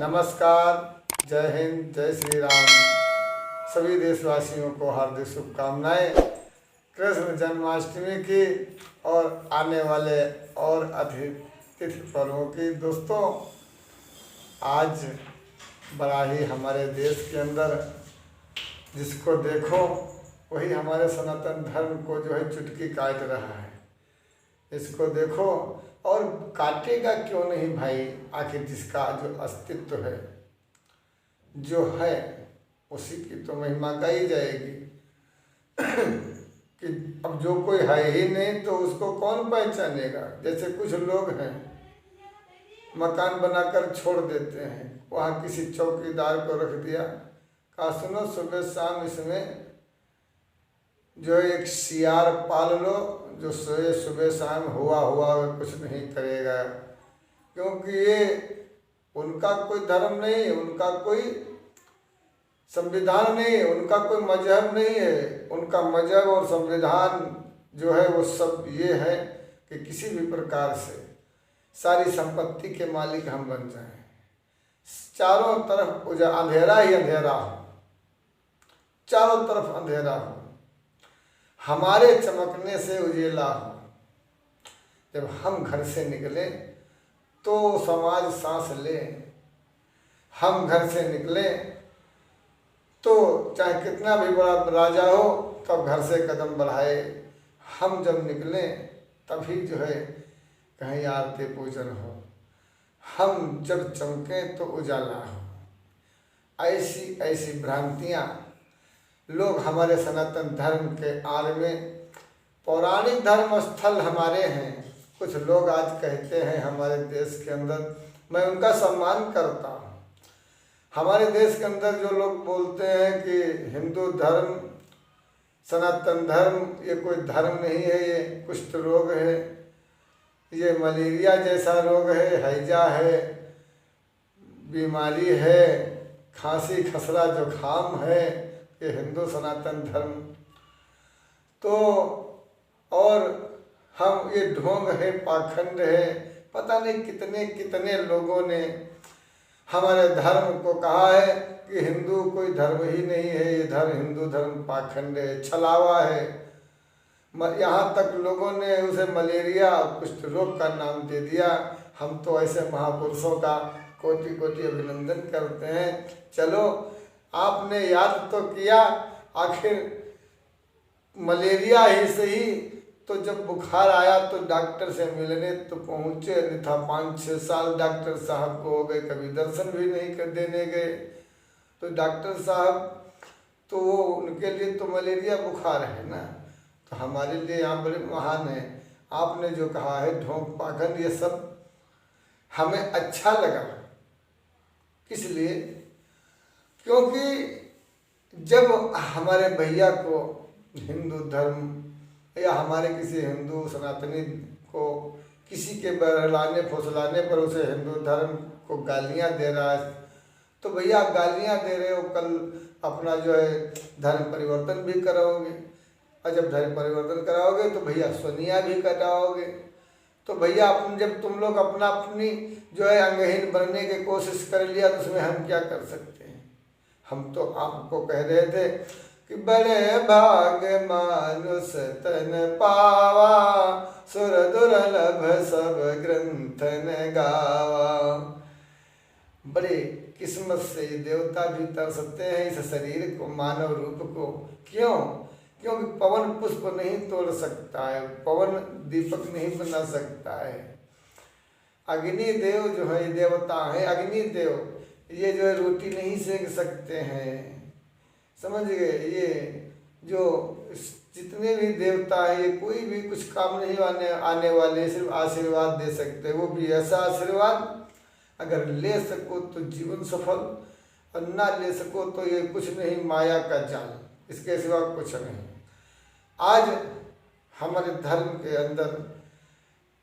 नमस्कार, जय हिंद, जय श्री राम। सभी देशवासियों को हार्दिक शुभकामनाएं कृष्ण जन्माष्टमी की और आने वाले और तिथि पर्वों की। दोस्तों, आज बड़ा ही हमारे देश के अंदर जिसको देखो वही हमारे सनातन धर्म को जो है चुटकी काट रहा है। इसको देखो और काटेगा क्यों नहीं भाई? आखिर जिसका जो अस्तित्व है जो है उसी की तो महिमा गाई जाएगी कि अब जो कोई है ही नहीं तो उसको कौन पहचानेगा। जैसे कुछ लोग हैं मकान बनाकर छोड़ देते हैं, वहाँ किसी चौकीदार को रख दिया, कहा सुनो सुबह शाम इसमें जो एक सियार पाल लो, जो सुबह शाम हुआ कुछ नहीं करेगा, क्योंकि ये उनका कोई धर्म नहीं, उनका कोई संविधान नहीं, उनका कोई मजहब नहीं है। उनका मजहब और संविधान जो है वो सब ये है कि किसी भी प्रकार से सारी संपत्ति के मालिक हम बन जाएं, चारों तरफ अंधेरा ही अंधेरा हो, चारों तरफ अंधेरा हो, हमारे चमकने से उजेला हो। जब हम घर से निकले तो समाज सांस ले, हम घर से निकले तो चाहे कितना भी बड़ा राजा हो तब घर से कदम बढ़ाए। हम जब निकले तभी जो है कहीं आरती पूजन हो, हम जब चमके तो उजाला हो। ऐसी ऐसी भ्रांतियाँ लोग हमारे सनातन धर्म के आड़ में, पौराणिक धर्म स्थल हमारे हैं, कुछ लोग आज कहते हैं हमारे देश के अंदर, मैं उनका सम्मान करता हूँ। हमारे देश के अंदर जो लोग बोलते हैं कि हिंदू धर्म, सनातन धर्म ये कोई धर्म नहीं है, ये कुष्ठ रोग है, ये मलेरिया जैसा रोग है, हैजा है, बीमारी है, खांसी खसरा जुखाम है, ये हिंदू सनातन धर्म। तो और हम ये ढोंग है, पाखंड है, पता नहीं कितने कितने लोगों ने हमारे धर्म को कहा है कि हिंदू कोई धर्म ही नहीं है, ये धर्म हिंदू धर्म पाखंड है, छलावा है। यहाँ तक लोगों ने उसे मलेरिया और कुष्ठ रोग का नाम दे दिया। हम तो ऐसे महापुरुषों का कोटि कोटि अभिनंदन करते हैं। चलो, आपने याद तो किया, आखिर मलेरिया ही सही तो जब बुखार आया तो डॉक्टर से मिलने तो पहुँचे, नहीं था 5-6 साल डॉक्टर साहब को हो गए, कभी दर्शन भी नहीं कर देने गए। तो डॉक्टर साहब तो वो उनके लिए तो मलेरिया बुखार है ना, तो हमारे लिए यहाँ बड़े महान है। आपने जो कहा है ढोंग पाखंड ये सब हमें अच्छा लगा, इसलिए क्योंकि जब हमारे भैया को हिंदू धर्म या हमारे किसी हिंदू सनातनी को किसी के बहलाने फुसलाने पर उसे हिंदू धर्म को गालियाँ दे रहा है, तो भैया आप गालियाँ दे रहे हो, कल अपना जो है धर्म परिवर्तन भी कराओगे, और जब धर्म परिवर्तन कराओगे तो भैया सोनिया भी कटाओगे। तो भैया जब तुम लोग अपनी जो है अंगहीन बनने की कोशिश कर लिया तो उसमें हम क्या कर सकते हैं? हम तो आपको कह रहे थे कि बड़े भाग मानुष तन पावा, सुर दुर्लभ सब ग्रंथ न गावा। बड़े किस्मत से देवता भी तरसते हैं इस शरीर को, मानव रूप को। क्यों? क्योंकि पवन पुष्प नहीं तोड़ सकता है, पवन दीपक नहीं बना सकता है। अग्नि देव जो है देवता है, अग्नि देव ये जो है रोटी नहीं सेक सकते हैं, समझ गए? ये जो जितने भी देवता है ये कोई भी कुछ काम नहीं आने वाले, सिर्फ आशीर्वाद दे सकते हैं। वो भी ऐसा आशीर्वाद अगर ले सको तो जीवन सफल, और ना ले सको तो ये कुछ नहीं, माया का जाल, इसके सिवा कुछ नहीं। आज हमारे धर्म के अंदर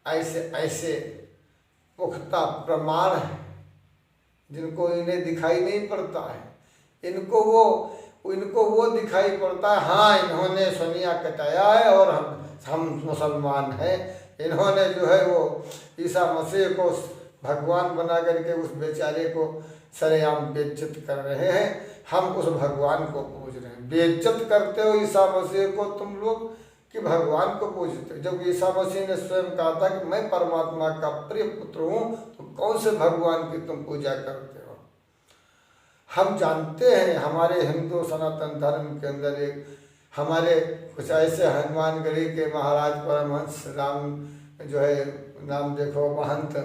ऐसे ऐसे पुख्ता प्रमाण है जिनको इन्हें दिखाई नहीं पड़ता है, इनको वो दिखाई पड़ता है। हाँ, इन्होंने सोनिया कटाया है और हम मुसलमान हैं, इन्होंने जो है वो ईसा मसीह को भगवान बना करके उस बेचारे को सरेआम बेइज्जत कर रहे हैं। हम उस भगवान को पूज रहे हैं। बेइज्जत करते हो ईसा मसीह को तुम लोग कि भगवान को पूजते हो, जब ईसा मसीह ने स्वयं कहा था कि मैं परमात्मा का प्रिय पुत्र हूँ, तो कौन से भगवान की तुम पूजा करते हो। हम जानते हैं हमारे हिंदू सनातन धर्म के अंदर एक हमारे कुछ ऐसे हनुमानगढ़ी के महाराज परमहंस राम जो है नाम देखो महंत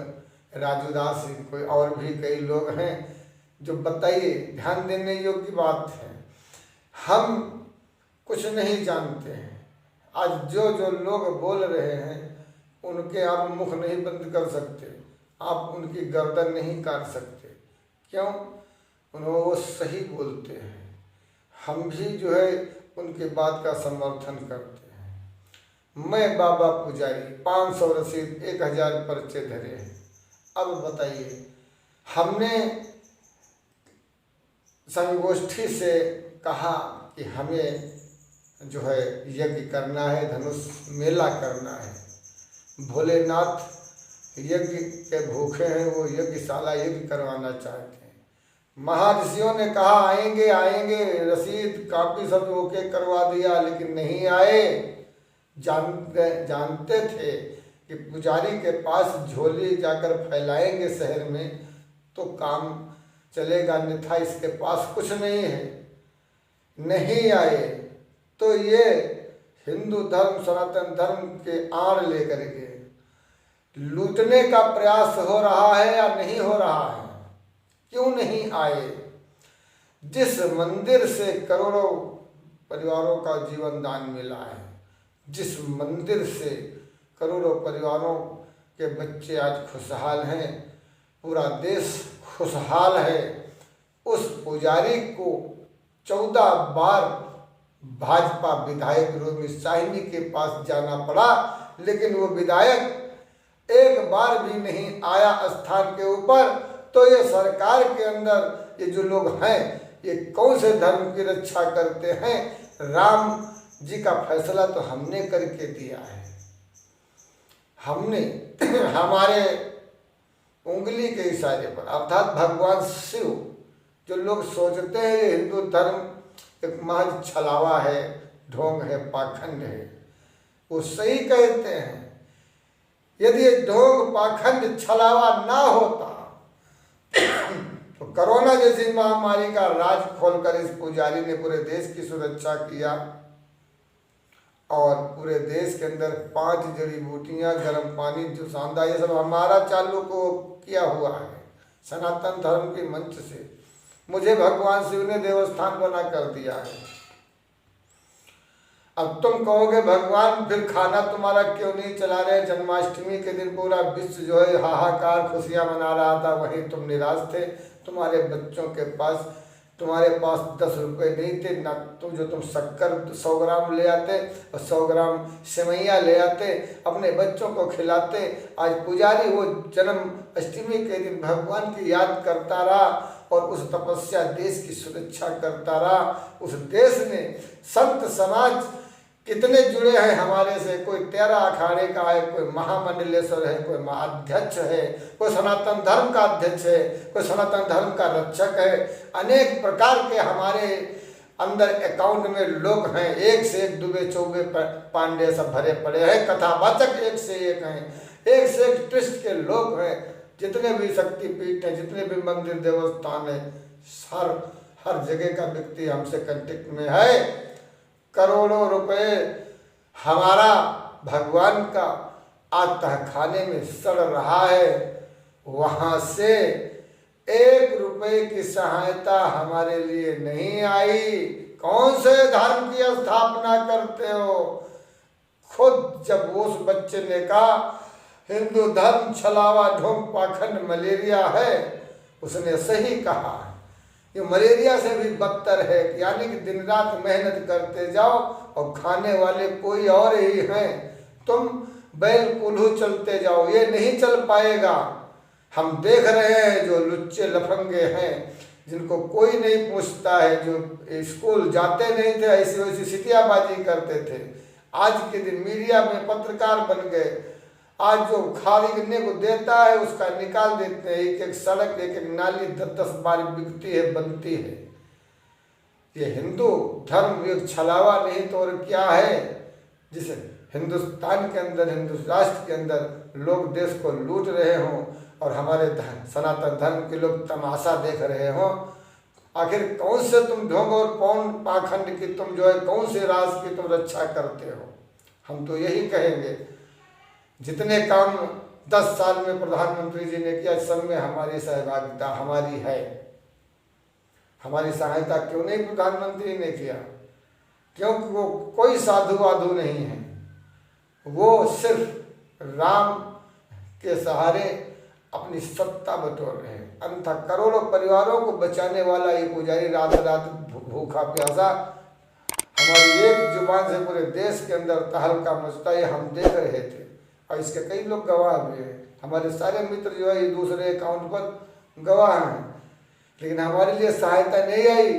राजूदास, कोई और भी कई लोग हैं जो बताइए ध्यान देने योग्य बात है। हम कुछ नहीं जानते हैं। आज जो जो लोग बोल रहे हैं उनके आप मुख नहीं बंद कर सकते, आप उनकी गर्दन नहीं काट सकते। क्यों? वो सही बोलते हैं। हम भी जो है उनके बात का समर्थन करते हैं। मैं बाबा पुजारी 500 रसीद 1000 पर्चे धरे हैं। अब बताइए, हमने संगोष्ठी से कहा कि हमें जो है यज्ञ करना है, धनुष मेला करना है। भोलेनाथ यज्ञ के भूखे हैं, वो यज्ञशाला यज्ञ करवाना चाहते हैं। महर्षियों ने कहा आएंगे आएंगे, रसीद कापी सब ओके करवा दिया, लेकिन नहीं आए। जानते थे कि पुजारी के पास झोली जाकर फैलाएंगे शहर में तो काम चलेगा, अन्यथा इसके पास कुछ नहीं है। नहीं आए तो ये हिंदू धर्म सनातन धर्म के आड़ लेकर के लूटने का प्रयास हो रहा है या नहीं हो रहा है? क्यों नहीं आए? जिस मंदिर से करोड़ों परिवारों का जीवन दान मिला है, जिस मंदिर से करोड़ों परिवारों के बच्चे आज खुशहाल हैं, पूरा देश खुशहाल है, उस पुजारी को 14 बार भाजपा विधायक रोमी साहिनी के पास जाना पड़ा, लेकिन वो विधायक एक बार भी नहीं आया स्थान के ऊपर। तो ये सरकार के अंदर ये जो लोग हैं, ये कौन से धर्म की रक्षा करते हैं? राम जी का फैसला तो हमने करके दिया है। हमने हमारे उंगली के इशारे पर, अर्थात भगवान शिव, जो लोग सोचते हैं ये हिंदू धर्म एक महज छलावा है, ढोंग है, पाखंड है, वो सही कहते हैं। यदि ये ढोंग पाखंड छलावा ना होता तो कोरोना जैसी महामारी का राज खोलकर इस पुजारी ने पूरे देश की सुरक्षा किया और पूरे देश के अंदर 5 जड़ी बूटियां, गर्म पानी, जो शानदार, ये सब हमारा चालू को किया हुआ है सनातन धर्म के मंच से। मुझे भगवान शिव ने देवस्थान बना कर दिया है। अब तुम कहोगे भगवान फिर खाना तुम्हारा क्यों नहीं चला रहे? जन्माष्टमी के दिन पूरा विश्व जो है हाहाकार खुशियां मना रहा था, वहीं तुम निराश थे। तुम्हारे बच्चों के पास, तुम्हारे पास 10 रुपये नहीं थे ना, तुम शक्कर 100 ग्राम ले आते और 100 ग्राम सेवैयाँ ले आते, अपने बच्चों को खिलाते। आज पुजारी वो जन्म अष्टमी के दिन भगवान की याद करता रहा और उस तपस्या देश की सुरक्षा करता रहा। उस देश में संत समाज कितने जुड़े हैं हमारे से, कोई 13 अखाड़े का है, कोई महामंडलेश्वर है, कोई महाअध्यक्ष है, कोई सनातन धर्म का अध्यक्ष है, कोई सनातन धर्म का रक्षक है। अनेक प्रकार के हमारे अंदर अकाउंट में लोग हैं, एक से एक दुबे चौबे पांडे सब भरे पड़े हैं, कथावाचक एक से एक हैं, एक से एक ट्रस्ट के लोग हैं। जितने भी शक्तिपीठ हैं, जितने भी मंदिर देवस्थान है, हर जगह का व्यक्ति हमसे कांटेक्ट में है। करोड़ों रुपए हमारा भगवान का आज तहखाने में सड़ रहा है, वहाँ से 1 रुपए की सहायता हमारे लिए नहीं आई। कौन से धर्म की स्थापना करते हो? खुद जब उस बच्चे ने कहा हिंदू धर्म छलावा, ढोंग, पाखंड, मलेरिया है, उसने सही कहा। ये मलेरिया से भी बदतर है, यानी कि दिन रात मेहनत करते जाओ और खाने वाले कोई और ही हैं। तुम बैल कुल्हू चलते जाओ, ये नहीं चल पाएगा। हम देख रहे हैं जो लुच्चे लफंगे हैं, जिनको कोई नहीं पूछता है, जो स्कूल जाते नहीं थे, ऐसी वैसी सिटियाबाजी करते थे, आज के दिन मीडिया में पत्रकार बन गए आज जो खाने को देता है उसका निकाल देते हैं। एक एक सड़क, एक एक नाली 10-10 बार बिकती है, बनती है। ये हिंदू धर्म एक छलावा नहीं तो और क्या है, जिसे हिंदुस्तान के अंदर, हिंदू राष्ट्र के अंदर लोग देश को लूट रहे हों और हमारे सनातन धर्म के लोग तमाशा देख रहे हों। आखिर कौन से तुम ढोंग और कौन पाखंड की तुम जो है कौन से राज की तुम रक्षा करते हो? हम तो यही कहेंगे, जितने काम 10 साल में प्रधानमंत्री जी ने किया, सब में हमारी सहभागिता हमारी है। हमारी सहायता क्यों नहीं प्रधानमंत्री ने किया? क्योंकि वो कोई साधु वाधु नहीं है, वो सिर्फ राम के सहारे अपनी सत्ता बटोर रहे हैं। अन्यथा करोड़ों परिवारों को बचाने वाला ये पुजारी रात रात भूखा प्यासा हमारी एक जुबान से पूरे देश के अंदर तहलका मचता, ये हम देख रहे थे और इसके कई लोग गवाह भी हैं। हमारे सारे मित्र जो है ये दूसरे अकाउंट पर गवाह हैं, लेकिन हमारे लिए सहायता नहीं आई।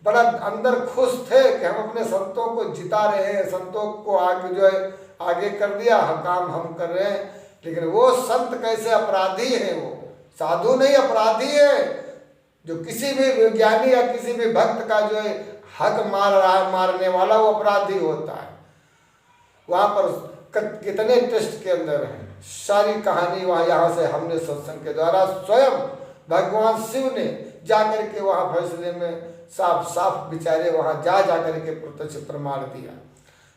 बड़ा अंदर खुश थे कि हम अपने संतों को जिता रहे हैं, संतों को आगे जो है आगे कर दिया, काम हम कर रहे हैं। लेकिन वो संत कैसे अपराधी हैं, वो साधु नहीं अपराधी है। जो किसी भी विज्ञानी या किसी भी भक्त का जो है हक मार रहा है, मारने वाला, वो अपराधी होता है। वहाँ पर कितने टेस्ट के अंदर हैं, सारी कहानी वहाँ यहाँ से हमने सत्संग के द्वारा स्वयं भगवान शिव ने जाकर के वहाँ फैसले में साफ साफ बेचारे वहाँ जा कर के प्रत्यक्ष प्रमाण दिया।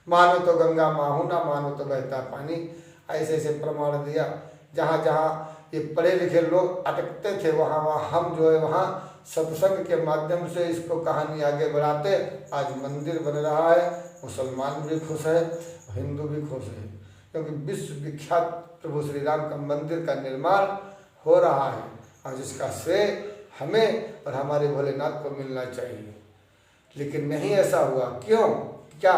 मानो तो गंगा माहू ना मानो तो बहता पानी, ऐसे ऐसे प्रमाण दिया। जहाँ जहाँ ये पढ़े लिखे लोग अटकते थे वहाँ वहाँ हम जो है वहाँ सत्संग के माध्यम से इसको कहानी आगे बढ़ाते। आज मंदिर बन रहा है, मुसलमान भी खुश है, हिंदू भी खुश है, क्योंकि विश्व विख्यात प्रभु श्री राम का मंदिर का निर्माण हो रहा है और जिसका श्रेय हमें और हमारे भोलेनाथ को मिलना चाहिए। लेकिन नहीं ऐसा हुआ। क्यों? क्या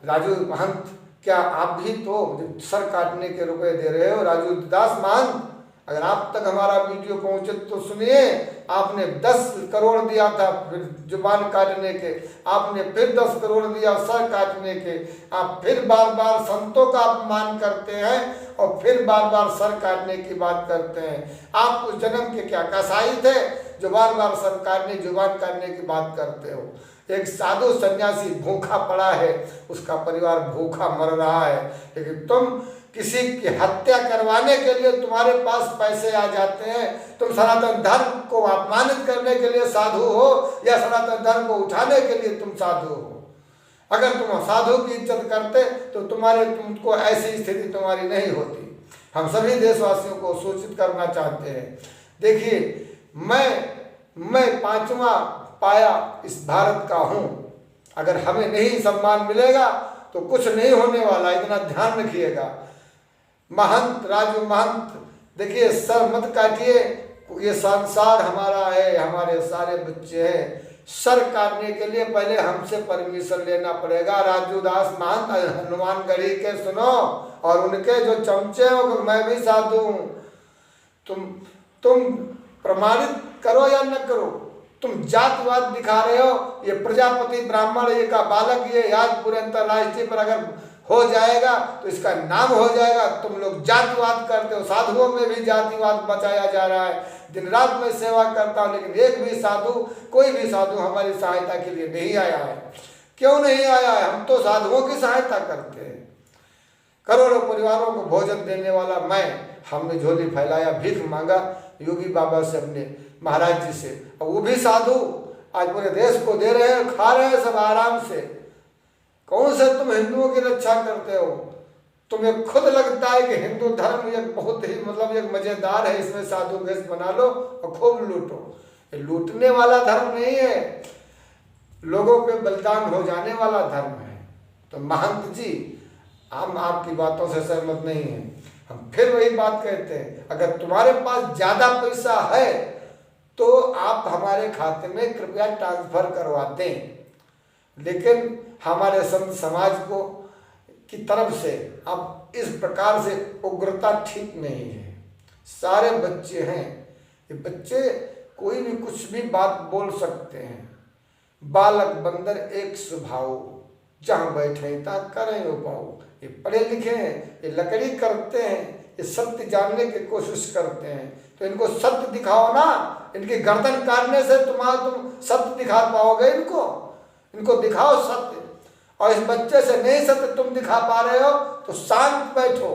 राजू महंत, क्या आप भी तो सर काटने के रुपए दे रहे हो? राजू दास महंत, अगर आप तक हमारा वीडियो पहुंचे तो सुनिए, आपने 10 करोड़ दिया था फिर जुबान काटने के, आपने फिर 10 करोड़ दिया सर काटने के, आप फिर बार बार संतों का अपमान करते हैं और फिर बार बार सर काटने की बात करते हैं। आप उस जन्म के क्या कसाई थे जो बार बार सर काटने, जुबान काटने की बात करते हो? एक साधु सन्यासी भूखा पड़ा है, उसका परिवार भूखा मर रहा है, लेकिन तुम किसी की हत्या करवाने के लिए तुम्हारे पास पैसे आ जाते हैं। तुम सनातन धर्म को अपमानित करने के लिए साधु हो या सनातन धर्म को उठाने के लिए तुम साधु हो? अगर तुम साधु की इज्जत करते तो तुमको ऐसी स्थिति तुम्हारी नहीं होती। हम सभी देशवासियों को सूचित करना चाहते हैं, देखिए मैं 5वां पाया इस भारत का हूँ। अगर हमें नहीं सम्मान मिलेगा तो कुछ नहीं होने वाला, इतना ध्यान रखिएगा। महंत राजू महंत, देखिए सर मत काटिए, ये संसार हमारा है, हमारे सारे बच्चे हैं। सर काटने के लिए पहले हमसे परमिशन लेना पड़ेगा। राजू दास महंत हनुमानगढ़ी के सुनो और उनके जो चमचे हो, मैं भी साधु हूँ। तुम प्रमाणित करो या न करो, तुम जातिवाद दिखा रहे हो। ये प्रजापति ब्राह्मण ये का बालक ये आज पूरे अंतरराष्ट्रीय पर अगर हो जाएगा तो इसका नाम हो जाएगा। तुम लोग जातिवाद करते हो, साधुओं में भी जातिवाद बचाया जा रहा है। दिन रात में सेवा करता हूँ, लेकिन एक भी साधु, कोई भी साधु हमारी सहायता के लिए नहीं आया है। क्यों नहीं आया है? हम तो साधुओं की सहायता करते हैं। करोड़ों परिवारों को भोजन देने वाला मैं, हमने झोली फैलाया, भीख मांगा योगी बाबा से, अपने महाराज जी से, और वो भी साधु आज पूरे देश को दे रहे हैं, खा रहे हैं सब आराम से। कौन से तुम हिंदुओं की रक्षा करते हो? तुम्हें खुद लगता है कि हिंदू धर्म एक बहुत ही एक मजेदार है, इसमें साधु वेश बना लो और खूब लूटो। ये लूटने वाला धर्म नहीं है, लोगों पे बलिदान हो जाने वाला धर्म है। तो महंत जी, हम आपकी बातों से सहमत नहीं हैं। हम फिर वही बात कहते हैं, अगर तुम्हारे पास ज्यादा पैसा है तो आप हमारे खाते में कृपया ट्रांसफर करवा दें। लेकिन हमारे संत समाज को की तरफ से अब इस प्रकार से उग्रता ठीक नहीं है। सारे बच्चे हैं, ये बच्चे कोई भी कुछ भी बात बोल सकते हैं। बालक बंदर एक स्वभाव, जहाँ बैठे ता करें उपाऊ। ये पढ़े लिखे हैं, ये लकड़ी करते हैं, ये सत्य जानने की कोशिश करते हैं, तो इनको सत्य दिखाओ ना। इनकी गर्दन काटने से तुम सत्य दिखा पाओगे? इनको दिखाओ सत्य। और इस बच्चे से नहीं सत्य तुम दिखा पा रहे हो तो शांत बैठो।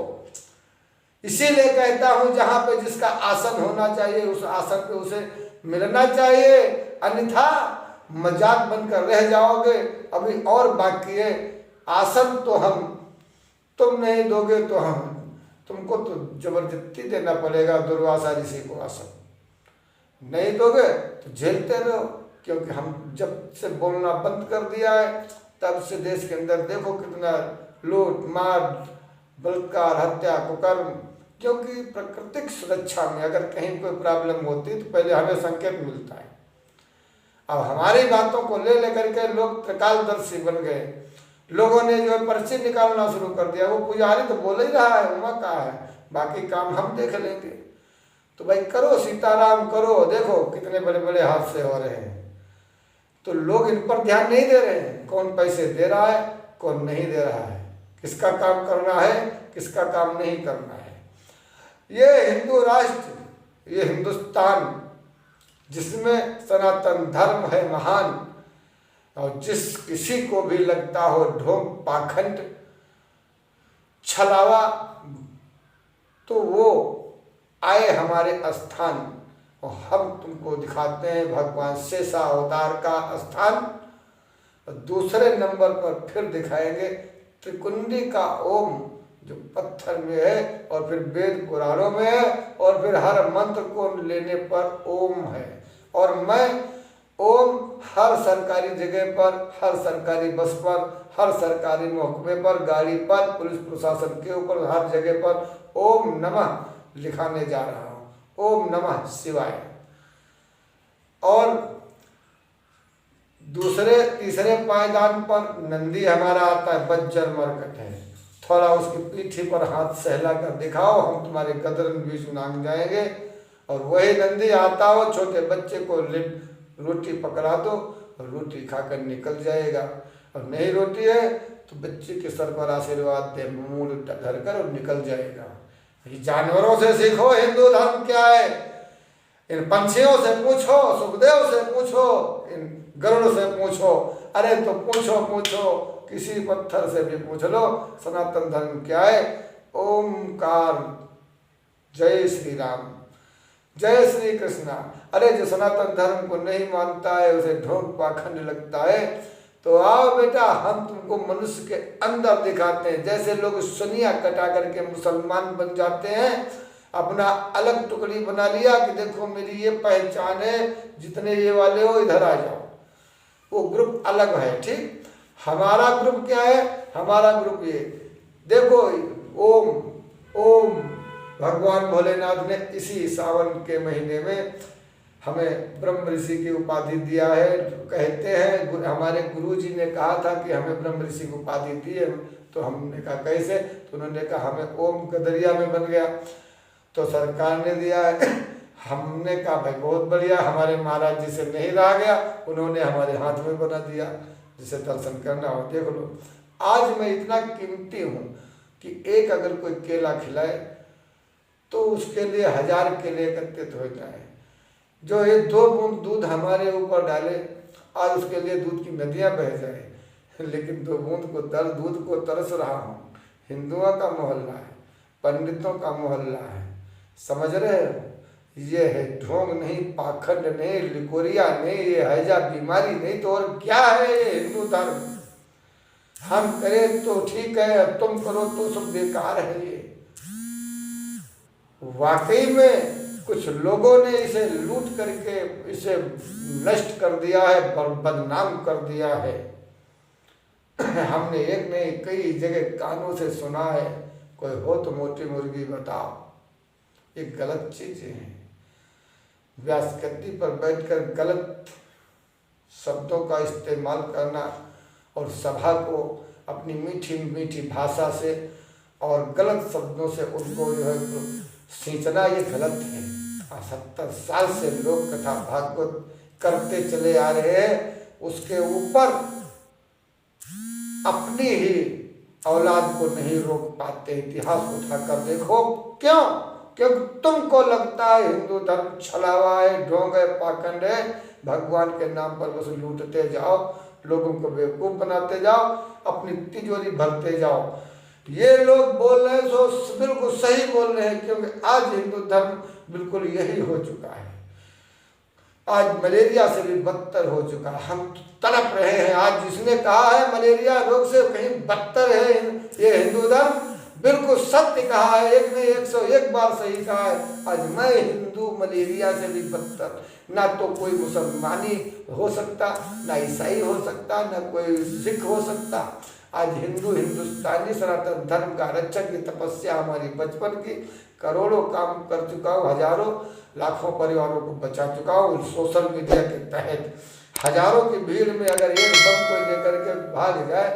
इसीलिए कहता हूं जहां पे जिसका आसन होना चाहिए उस आसन पे उसे मिलना चाहिए, अन्यथा मजाक बनकर रह जाओगे। अभी और बाकी है। आसन तो तुम नहीं दोगे तो तुमको तो जबरदस्ती देना पड़ेगा दुर्वासा ऋषि को आसन। नहीं दोगे तो झेलते रहो, क्योंकि हम जब से बोलना बंद कर दिया है तब से देश के अंदर देखो कितना लूट मार, बलात्कार, हत्या, कुकर्म। क्योंकि प्राकृतिक सुरक्षा में अगर कहीं कोई प्रॉब्लम होती तो पहले हमें संकेत मिलता है। अब हमारी बातों को ले लेकर के लोग त्रिकालदर्शी बन गए। लोगों ने जो है पर्ची निकालना शुरू कर दिया। वो पुजारी तो बोल ही रहा है, वहाँ कहा है, बाकी काम हम देख लेंगे। तो भाई करो, सीताराम करो, देखो कितने बड़े बड़े हादसे हो रहे हैं। तो लोग इन पर ध्यान नहीं दे रहे हैं। कौन पैसे दे रहा है, कौन नहीं दे रहा है, किसका काम करना है, किसका काम नहीं करना है। ये हिंदू राष्ट्र, ये हिंदुस्तान जिसमें सनातन धर्म है महान, और जिस किसी को भी लगता हो ढोंग, पाखंड, छलावा, तो वो आए हमारे स्थान और हम तुमको दिखाते हैं भगवान शेषा अवतार का स्थान। और दूसरे नंबर पर फिर दिखाएंगे त्रिकुंडी का ओम जो पत्थर में है, और फिर वेद पुराणों में है, और फिर हर मंत्र को लेने पर ओम है। और मैं ओम हर सरकारी जगह पर, हर सरकारी बस पर, हर सरकारी महकमे पर, गाड़ी पर, पुलिस प्रशासन के ऊपर, हर जगह पर ओम नमः लिखाने जा रहा हूँ। ओम नमः शिवाय। और दूसरे तीसरे पायदान पर नंदी हमारा आता है, बज्जर मरकट है। थोड़ा उसकी पीठी पर हाथ सहला कर दिखाओ, हम तुम्हारे गदरन भी सुनांग जाएंगे। और वही नंदी आता हो, छोटे बच्चे को रोटी पकड़ा दो और रोटी खाकर निकल जाएगा। और नहीं रोटी है तो बच्चे के सर पर आशीर्वाद दे, मुंह धर कर और निकल जाएगा। ये जानवरों से सीखो हिंदू धर्म क्या है। इन पंछियों से पूछो, सुखदेव से पूछो, इन गरुड़ से पूछो, अरे तो पूछो किसी पत्थर से भी पूछ लो सनातन धर्म क्या है। ओमकार, जय श्री राम, जय श्री कृष्णा। अरे जो सनातन धर्म को नहीं मानता है, उसे ढोंग पाखंड लगता है, तो आओ बेटा हम तुमको मनुष्य के अंदर दिखाते हैं। जैसे लोग सुनिया कटा करके मुसलमान बन जाते हैं, अपना अलग टुकड़ी बना लिया कि देखो मेरी ये पहचान है, जितने ये वाले हो इधर आ जाओ। वो ग्रुप अलग है, ठीक। हमारा ग्रुप क्या है? हमारा ग्रुप ये देखो, ओम भगवान भोलेनाथ ने इसी सावन के महीने में हमें ब्रह्म ऋषि की उपाधि दिया है। कहते हैं हमारे गुरुजी ने कहा था कि हमें ब्रह्म ऋषि की उपाधि दी है। तो हमने कहा कैसे? तो उन्होंने कहा हमें ओम गदरिया में बन गया, तो सरकार ने दिया है। हमने कहा भाई बहुत बढ़िया, हमारे महाराज जी से नहीं रहा गया, उन्होंने हमारे हाथ में बना दिया, जिसे दर्शन करना हो देख लो। आज मैं इतना कीमती हूँ कि एक अगर कोई केला खिलाए तो उसके लिए 1000 केले एकत्रित हो जाए। जो ये 2 बूंद दूध हमारे ऊपर डाले, आज उसके लिए दूध की नदियाँ बह जाए, लेकिन 2 बूंद को दूध को तरस रहा हूँ। हिंदुओं का मोहल्ला है, पंडितों का मोहल्ला है, समझ रहे हो? ये है ढोंग नहीं, पाखंड नहीं, लिकोरिया नहीं, ये हैजा बीमारी नहीं तो और क्या है ये हिंदू धर्म। हम करें तो ठीक है, तुम करो तो सब बेकार है। ये वाकई में कुछ लोगों ने इसे लूट करके इसे नष्ट कर दिया है, बदनाम कर दिया है। हमने एक नहीं कई जगह कानों से सुना है, कोई हो तो मोटी मुर्गी बताओ। ये गलत चीजें हैं। व्यासगद्दी पर बैठकर गलत शब्दों का इस्तेमाल करना और सभा को अपनी मीठी मीठी भाषा से और गलत शब्दों से उनको जो है सींचना, ये गलत है। 70 साल से लोग कथा भागवत करते चले आ रहे हैं, उसके ऊपर अपनी ही औलाद को नहीं रोक पाते। इतिहास उठाकर देखो। क्यों? क्योंकि तुमको लगता है हिंदू धर्म छलावा है, ढोंग है, पाखंड है। भगवान के नाम पर बस लूटते जाओ, लोगों को बेवकूफ बनाते जाओ, अपनी तिजोरी भरते जाओ। ये लोग बोल रहे हैं सो बिल्कुल सही बोल रहे हैं, क्योंकि आज हिंदू धर्म बिल्कुल यही हो चुका है। आज मलेरिया से भी बदतर हो चुका है। हम तड़प रहे हैं। आज जिसने कहा है मलेरिया रोग से कहीं बदतर है ये हिंदू धर्म, बिल्कुल सत्य कहा है। एक ने 101 बार सही कहा है। आज मैं हिंदू मलेरिया से भी बदतर। ना तो कोई मुसलमानी हो सकता, ना ईसाई हो सकता, ना कोई सिख हो सकता। आज हिंदू हिंदुस्तानी सनातन धर्म का रक्षक की तपस्या हमारी बचपन की, करोड़ों काम कर चुका हूँ, हजारों लाखों परिवारों को बचा चुका हूँ। सोशल मीडिया के तहत हजारों की भीड़ में अगर एक बम कोई लेकर के भाग जाए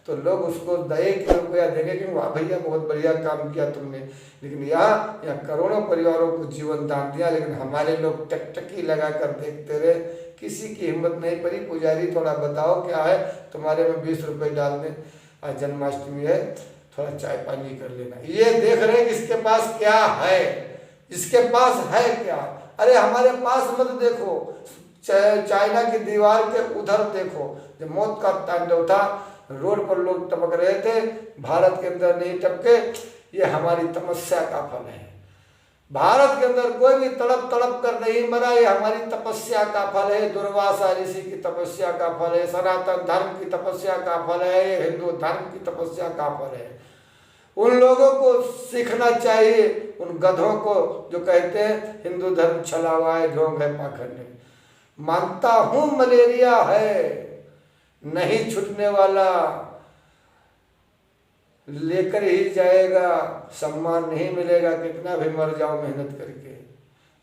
तो लोग उसको 1 रुपया देंगे कि वाह भैया बहुत बढ़िया काम किया तुमने। लेकिन यहाँ करोड़ों परिवारों को जीवन दान दिया, लेकिन हमारे लोग टकटकी लगा कर देखते रहे। किसी की हिम्मत नहीं पड़ी, पुजारी थोड़ा बताओ क्या है तुम्हारे में 20 रुपये डाल दें, आज जन्माष्टमी है थोड़ा चाय पानी कर लेना। ये देख रहे हैं कि इसके पास क्या है, इसके पास है क्या। अरे हमारे पास मत देखो, चाइना की दीवार के उधर देखो। जब मौत का तांडव था, रोड पर लोग टपक रहे थे, भारत के अंदर नहीं टपके। ये हमारी तपस्या का फल है। भारत के अंदर कोई भी तड़प तड़प कर नहीं मरा, ये हमारी तपस्या का फल है। दुर्वासा ऋषि की तपस्या का फल है, सनातन धर्म की तपस्या का फल है, ये हिंदू धर्म की तपस्या का फल है। उन लोगों को सीखना चाहिए, उन गधों को जो कहते हैं हिंदू धर्म छलावा है, ढोंग है, पाखंड है। मानता हूं मलेरिया है, नहीं छूटने वाला, लेकर ही जाएगा, सम्मान नहीं मिलेगा कितना भी मर जाओ मेहनत करके।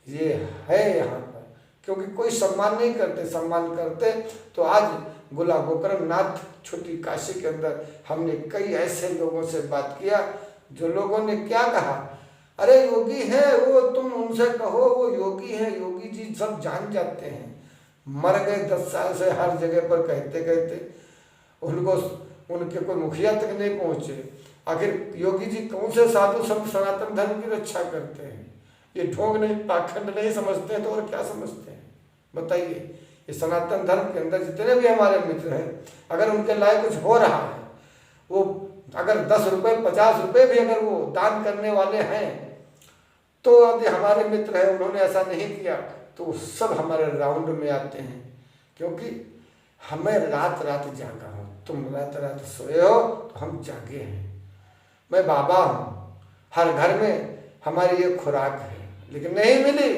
ये है यहाँ पर, क्योंकि कोई सम्मान नहीं करते। सम्मान करते तो आज गुला गोकर्ण नाथ छोटी काशी के अंदर हमने कई ऐसे लोगों से बात किया, जो लोगों ने क्या कहा, अरे योगी है वो, तुम उनसे कहो वो योगी है, योगी जी सब जान जाते हैं। मर गए 10 साल से हर जगह पर कहते कहते, उनको उनके कोई मुखिया तक नहीं पहुँचे। आखिर योगी जी कौन से साधु सब सनातन धर्म की रक्षा करते हैं? ये ढोंग नहीं, पाखंड नहीं समझते हैं तो और क्या समझते हैं बताइए। ये सनातन धर्म के अंदर जितने भी हमारे मित्र हैं, अगर उनके लायक कुछ हो रहा है, वो अगर 10 रुपये 50 रुपये भी अगर वो दान करने वाले हैं, तो यदि हमारे मित्र हैं उन्होंने ऐसा नहीं किया तो सब हमारे राउंड में आते हैं। क्योंकि हमें रात रात जागा हूँ, तुम रात रात सोए हो तो हम जागे हैं। मैं बाबा हूँ, हर घर में हमारी ये खुराक है, लेकिन नहीं मिली।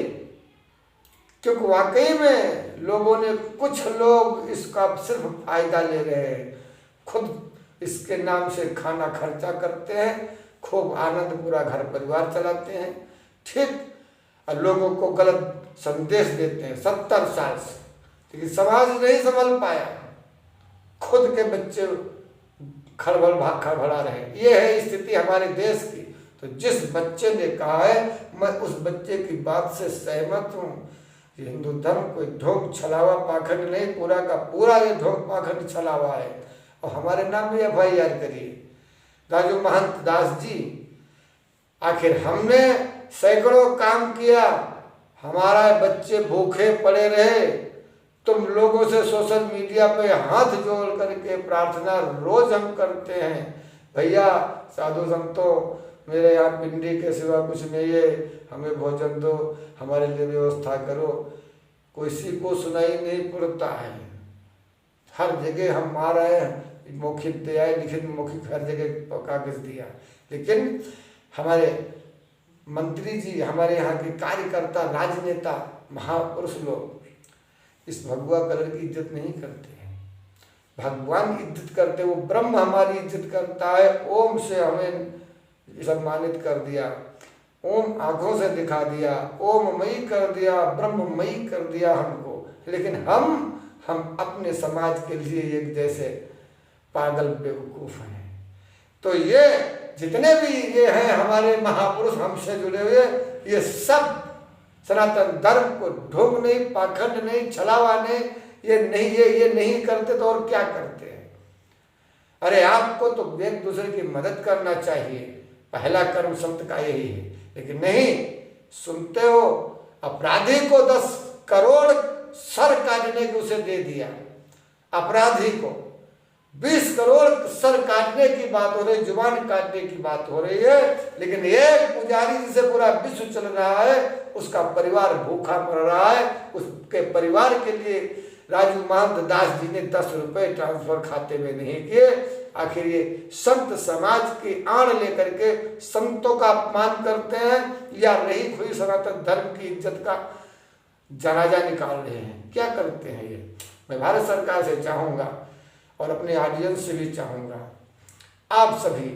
क्योंकि वाकई में लोगों ने, कुछ लोग इसका सिर्फ फायदा ले रहे हैं, खुद इसके नाम से खाना खर्चा करते हैं, खूब आनंद पूरा घर परिवार चलाते हैं, ठीक, और लोगों को गलत संदेश देते हैं 70 साल से। लेकिन समाज नहीं संभल पाया, खुद के बच्चे खड़बड़ा रहे। ये है स्थिति हमारे देश की। तो जिस बच्चे ने कहा है, मैं उस बच्चे की बात से सहमत हूँ। ये हिंदू धर्म कोई ढोंग छलावा पाखंड नहीं, पूरा का पूरा ये ढोंग पाखंड छलावा है। और हमारे नाम भी FIR करिए, राजू महंत दास जी। आखिर हमने सैकड़ों काम किया, हमारा बच्चे भूखे पड़े रहे, तुम लोगों से सोशल मीडिया पे हाथ जोड़ करके प्रार्थना रोज हम करते हैं, भैया साधु संतों मेरे यहाँ पिंडी के सिवा कुछ नहीं है, हमें भोजन दो, हमारे लिए व्यवस्था करो। किसी को सुनाई नहीं पड़ता है। हर जगह हम आ रहे हैं, मौखिक दिया, लिखित मौखिक हर जगह कागज दिया, लेकिन हमारे मंत्री जी, हमारे यहाँ के कार्यकर्ता, राजनेता, महापुरुष लोग इस भगवा कलर की इज्जत नहीं करते हैं। भगवान की इज्जत करते, वो ब्रह्म हमारी इज्जत करता है। ओम से हमें सम्मानित कर दिया, ओम आंखों से दिखा दिया, ओममयी कर दिया, ब्रह्ममयी कर दिया हमको। लेकिन हम अपने समाज के लिए एक जैसे पागल बेवकूफ़ हैं। तो ये जितने भी ये हैं हमारे महापुरुष हमसे जुड़े हुए, ये सब सनातन धर्म को ढोंग नहीं, पाखंड नहीं, छलावा नहीं, ये नहीं करते तो और क्या करते हैं। अरे आपको तो एक दूसरे की मदद करना चाहिए, पहला कर्म संत का यही है। लेकिन नहीं सुनते हो, अपराधी को 10 करोड़ सर काटने की उसे दे दिया, अपराधी को 20 करोड़ सर काटने की बात हो रही, जुबान काटने की बात हो रही है, लेकिन एक पुजारी जिसे पूरा विश्व चल रहा है, उसका परिवार भूखा मर रहा है, उसके परिवार के लिए राजू महंत दास जी ने 10 रुपए ट्रांसफर खाते में नहीं किए। आखिर ये संत समाज की आड़ लेकर के संतों का अपमान करते हैं या रही हुई सनातन धर्म की इज्जत का जनाजा निकाल रहे हैं, क्या करते हैं ये? मैं भारत सरकार से चाहूँगा और अपने ऑडियंस से भी चाहूँगा, आप सभी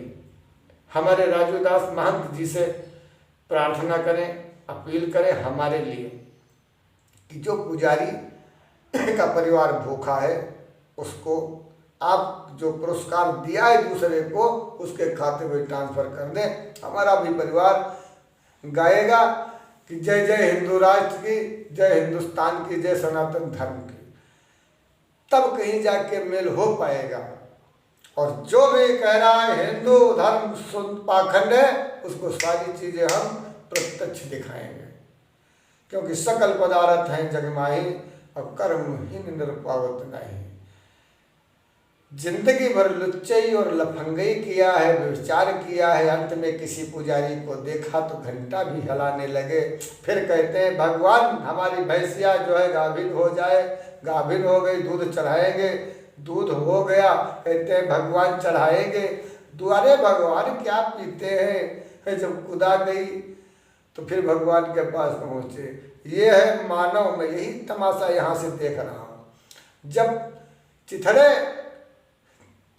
हमारे राजू दास महंत जी से प्रार्थना करें, अपील करें हमारे लिए कि जो पुजारी का परिवार भूखा है उसको आप जो पुरस्कार दिया है दूसरे को, उसके खाते में ट्रांसफर कर दें। हमारा भी परिवार गाएगा कि जय जय हिंदू राष्ट्र की, जय हिंदुस्तान की, जय सनातन धर्म की। तब कहीं जाके मेल हो पाएगा। और जो भी कह रहा है हिंदू धर्म पाखंड है, उसको सारी चीज़ें हम प्रत्यक्ष दिखाएंगे, क्योंकि सकल पदार्थ हैं जगमाही और कर्महीन निरपावत नहीं। जिंदगी भर लुच्चई और लफंगई किया है, विचार किया है, अंत में किसी पुजारी को देखा तो घंटा भी हिलाने लगे। फिर कहते हैं भगवान हमारी भैंसिया जो है गाभिन हो जाए, गाभिन हो गई दूध चढ़ाएंगे, दूध हो गया कहते हैं भगवान चढ़ाएंगे। दुआरे भगवान क्या पीते हैं, जब खुदा गई तो फिर भगवान के पास पहुँचे। ये है मानव में, यही तमाशा यहाँ से देख रहा हूँ। जब चिथड़े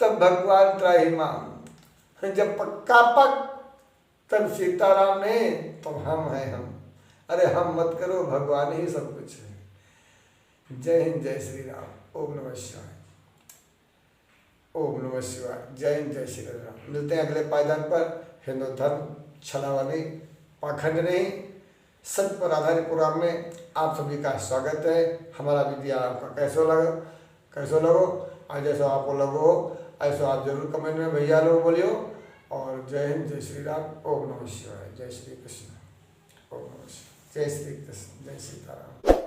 तब भगवान त्राहिमाम, जब पक्का पक तब सीताराम नहीं, तब हम हैं हम। अरे हम मत करो, भगवान ही सब कुछ है। जय हिंद, जय श्री राम। ओम नमः शिवाय, ओम नमः शिवाय। जय हिंद, जय श्री राम। मिलते हैं अगले पायदान पर। हिंदू धर्म छलावा नहीं, पाखंड नहीं, सत्य पर आधारित प्रोग्राम में आप सभी का स्वागत है। हमारा वीडियो आपका कैसो लगो और जैसा आपको लगो ऐसा आप जरूर कमेंट में भैया लोग बोलियो। और जय हिंद, जय श्री राम। ओम नमः शिवाय। जय श्री कृष्ण। ओम नमः शिवाय। जय श्री कृष्ण, जय सीताराम।